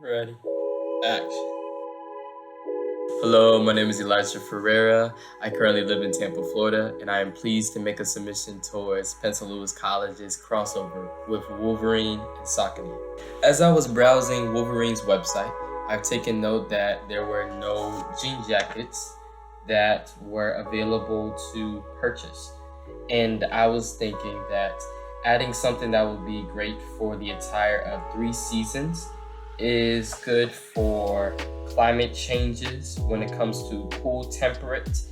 Ready. Action. Hello, my name is Elijah Ferreira. I currently live in Tampa, Florida, and I am pleased to make a submission towards Pensacola College's crossover with Wolverine and Saucony. As I was browsing Wolverine's website, I've taken note that there were no jean jackets that were available to purchase. And I was thinking that adding something that would be great for the attire of 3 seasons is good for climate changes when it comes to cool temperate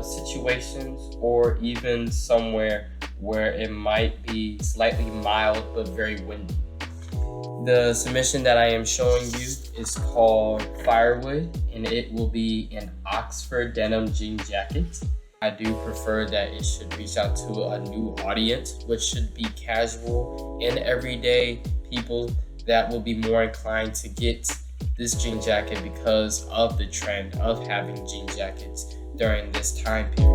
situations, or even somewhere where it might be slightly mild but very windy. The submission that I am showing you is called Firewood, and it will be an Oxford denim jean jacket. I do prefer that it should reach out to a new audience, which should be casual and everyday people that will be more inclined to get this jean jacket because of the trend of having jean jackets during this time period.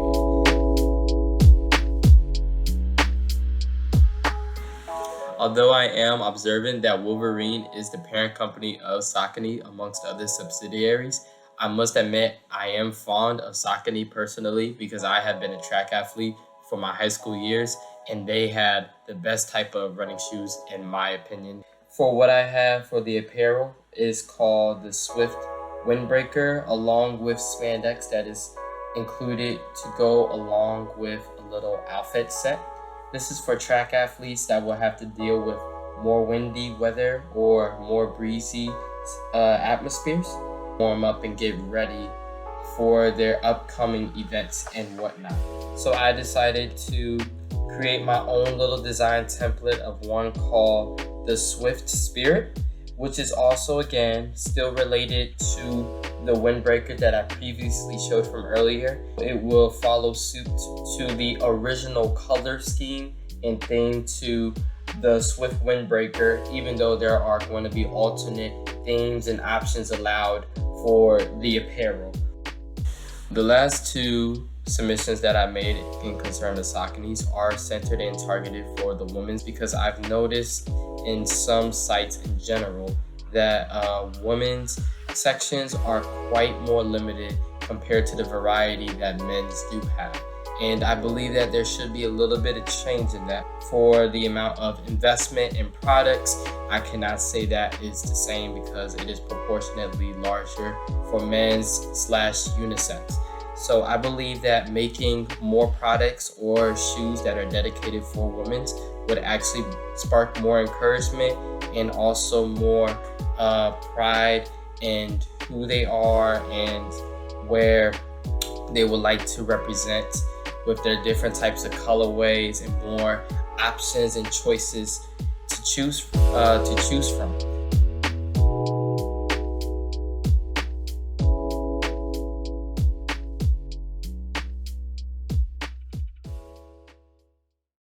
Although I am observant that Wolverine is the parent company of Saucony amongst other subsidiaries, I must admit I am fond of Saucony personally because I have been a track athlete for my high school years, and they had the best type of running shoes in my opinion. For what I have for the apparel is called the Swift Windbreaker, along with spandex that is included to go along with a little outfit set. This is for track athletes that will have to deal with more windy weather or more breezy atmospheres. Warm up and get ready for their upcoming events and whatnot. So I decided to create my own little design template of one called the Swift Spirit, which is also again still related to the windbreaker that I previously showed from earlier. It will follow suit to the original color scheme and theme to the Swift Windbreaker, even though there are going to be alternate themes and options allowed for the apparel. The last 2 submissions that I made in concern to Saucony's are centered and targeted for the women's, because I've noticed in some sites in general that women's sections are quite more limited compared to the variety that men's do have. And I believe that there should be a little bit of change in that. For the amount of investment in products, I cannot say that is the same because it is proportionately larger for men's / unisex. So I believe that making more products or shoes that are dedicated for women would actually spark more encouragement and also more pride in who they are and where they would like to represent with their different types of colorways and more options and choices to choose from.